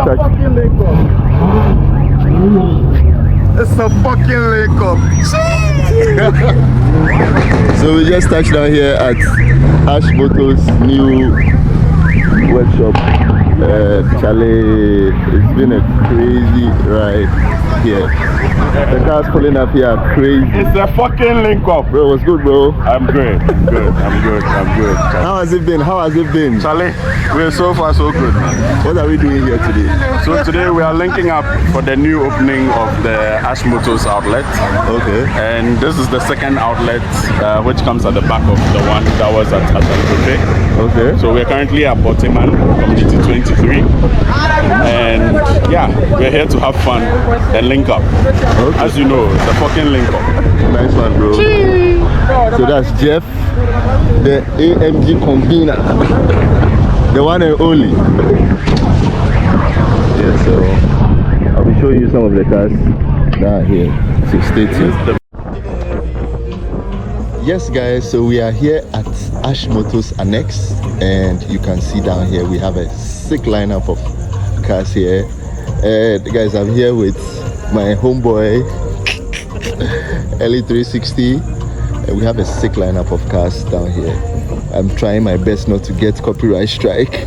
touch. It's a fucking link up. So we just touched down here at Ash Motors new workshop. Charlie, it's been a crazy ride here. The cars pulling up here are crazy. It's a fucking link up. Bro, what's good, bro? I'm good. I'm good. How has it been? Charlie, we're so far so good, man. What are we doing here today? So today we are linking up for the new opening of the Ash Motors outlet. Okay. And this is the second outlet, which comes at the back of the one that was at Accra. Okay. So we're currently at Boteman, Community 23. And yeah, we're here to have fun and link up. Okay. As you know, it's a fucking link up. Nice one, bro. So that's Jeff, the AMG convener, the one and only. Yeah, so I'll be showing you some of the cars down here. So stay tuned. Yes, guys, so we are here at Ash Motors Annex, and you can see down here we have a sick lineup of cars here. Guys, I'm here with my homeboy LE360, and we have a sick lineup of cars down here. I'm trying my best not to get copyright strike.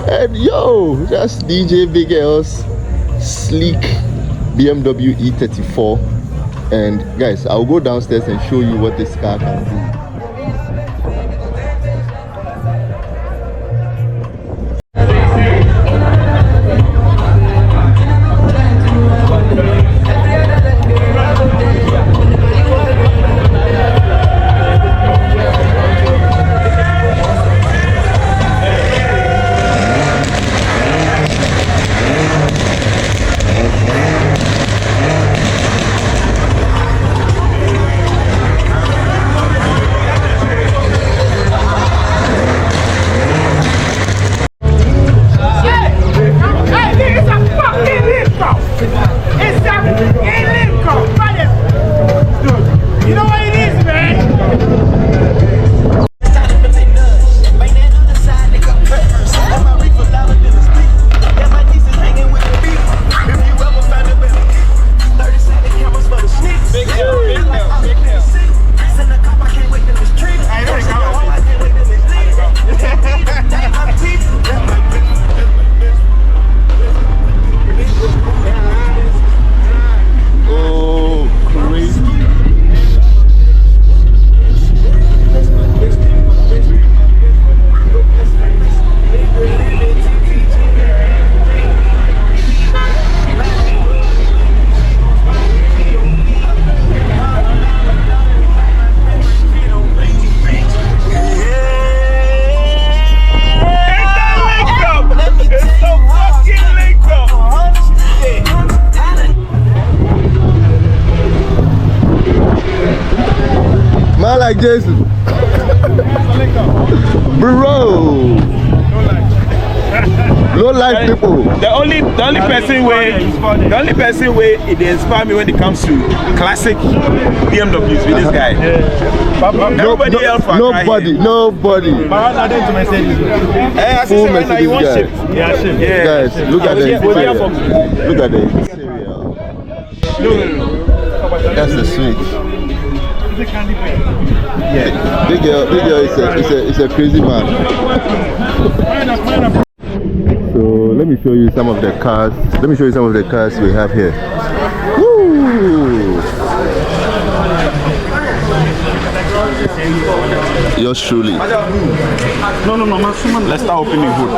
And yo, that's DJ Big L's sleek BMW E34. And guys, I'll go downstairs and show you what this car can do. Like Jason. Bro. Low life people. The only person where it inspires me when it comes to classic BMWs with this guy. Nobody else. Nobody. Full Mercedes guy. Guys, look at the interior. Look at the interior. That's the switch. Yeah, big girl is a crazy man. So let me show you some of the cars. We have here. Woo! Yours truly. No, let's start opening hood.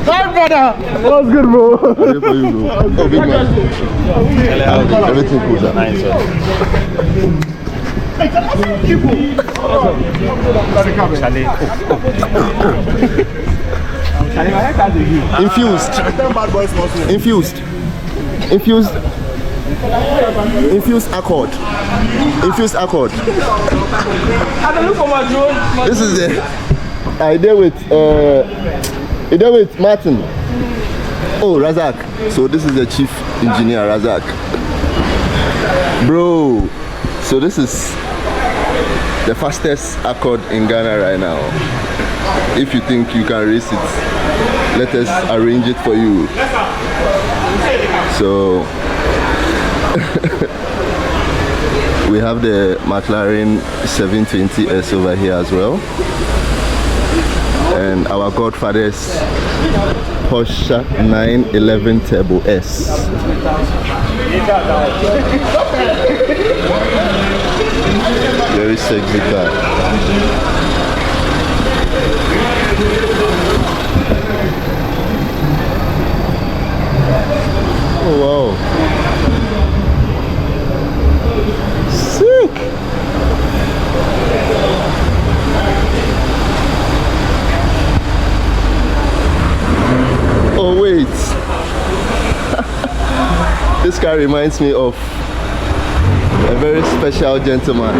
Hi, brother. What's good, bro? For you, bro. Oh, big man. Everything cool. Nice. Infused. Infused Accord. Infused Accord. This is the idea with Martin. Oh, Razak. So this is the chief engineer, Razak. Bro, so this is the fastest Accord in Ghana right now. If you think you can race it, let us arrange it for you. So we have the McLaren 720S over here as well, and our godfather's Porsche 911 Turbo S. Very sexy car. Oh wow. Sick. Oh wait. This car reminds me of a very special gentleman.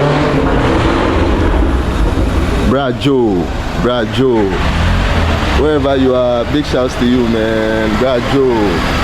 Brad Joe. Wherever you are, big shouts to you, man. Brad Joe.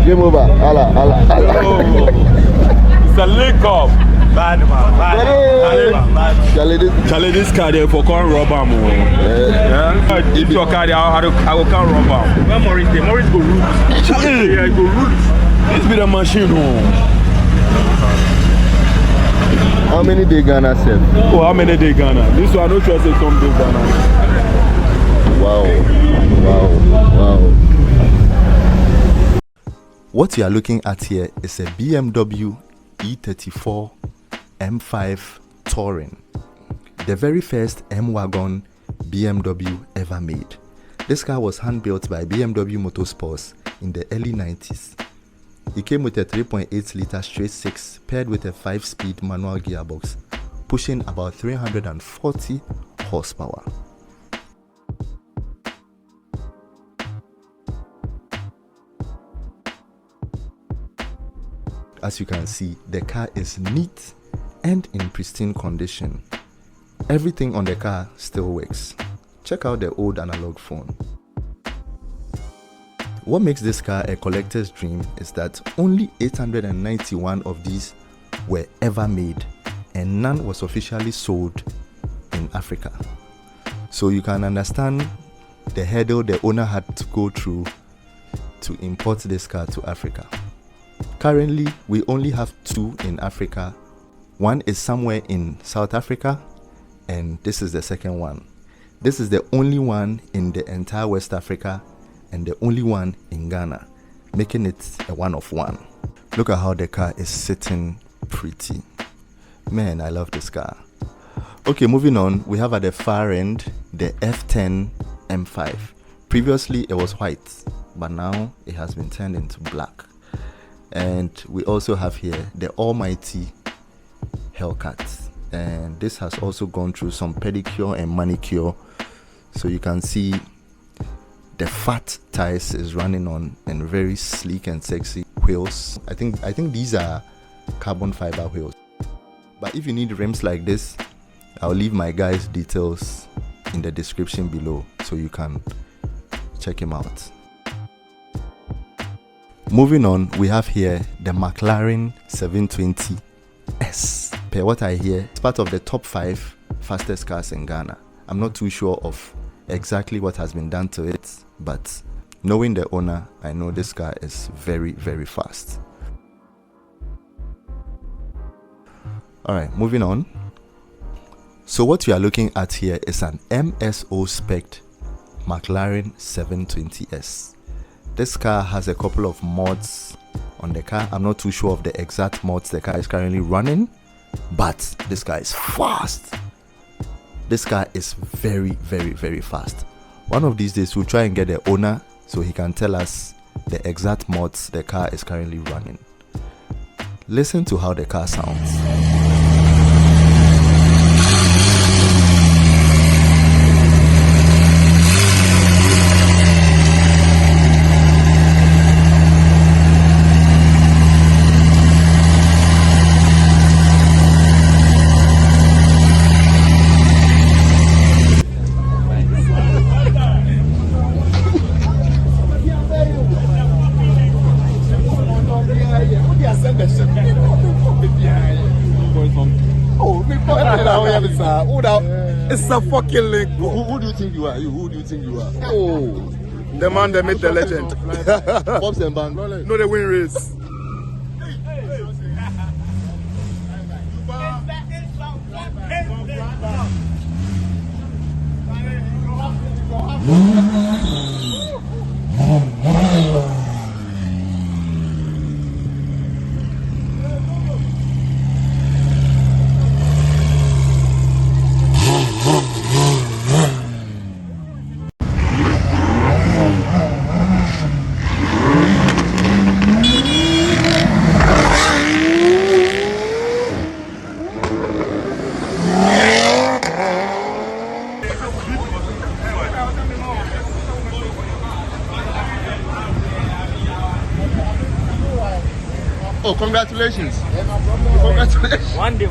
Game over. Allah. It's a link up. Bad man. Charlie, this car there for can't rob him. Yeah. If your car there, I will can't rob him. Where Maurice there? Maurice go root. Yeah, go root. This be the machine. How many day Ghana said? Oh, how many day Ghana? This one, I don't trust it some day Ghana. Wow. What you are looking at here is a BMW E34 M5 Touring, the very first M-Wagon BMW ever made. This car was hand-built by BMW Motorsports in the early 90s. It came with a 3.8-litre straight 6 paired with a 5-speed manual gearbox, pushing about 340 horsepower. As you can see, the car is neat and in pristine condition. Everything on the car still works. Check out the old analog phone. What makes this car a collector's dream is that only 891 of these were ever made and none was officially sold in Africa. So you can understand the hurdle the owner had to go through to import this car to Africa. Currently, we only have 2 in Africa. One is somewhere in South Africa, and this is the second one. This is the only one in the entire West Africa and the only one in Ghana, making it a one of one. Look at how the car is sitting pretty. Man, I love this car. Okay, moving on, we have at the far end the F10 M5. Previously it was white, but now it has been turned into black. And we also have here the almighty Hellcat, and this has also gone through some pedicure and manicure, so you can see the fat tires is running on and very sleek and sexy wheels. I think these are carbon fiber wheels, but if you need rims like this, I'll leave my guy's details in the description below so you can check him out. Moving on, we have here the McLaren 720S. Per what I hear, it's part of the top 5 fastest cars in Ghana. I'm not too sure of exactly what has been done to it, but knowing the owner, I know this car is very, very fast. Alright, moving on. So what we are looking at here is an MSO-Spec McLaren 720S. This car has a couple of mods on the car. I'm not too sure of the exact mods the car is currently running, but this car is fast. This car is very, very, very fast. One of these days we'll try and get the owner so he can tell us the exact mods the car is currently running. Listen to how the car sounds. It's a fucking link. Who do you think you are? Who do you think you are? Oh, the man that made the legend. Pops and Bang. No, the win race. Oh, congratulations. Congratulations. One day.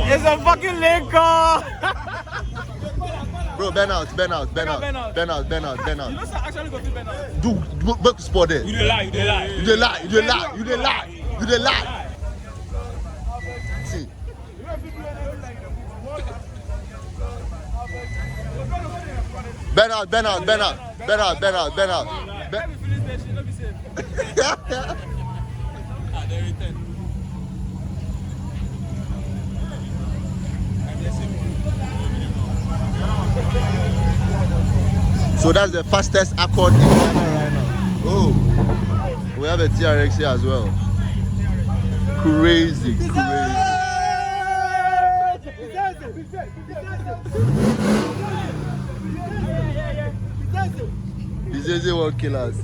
It's a fucking Lincoln! Bro, Ben out. You know, actually go to Ben out. Do back spot there. You dey lie. You dey lie. See. Ben out. So that's the fastest Accord in Ghana right now. Oh, we have a TRX here as well. Crazy. This is what kill us.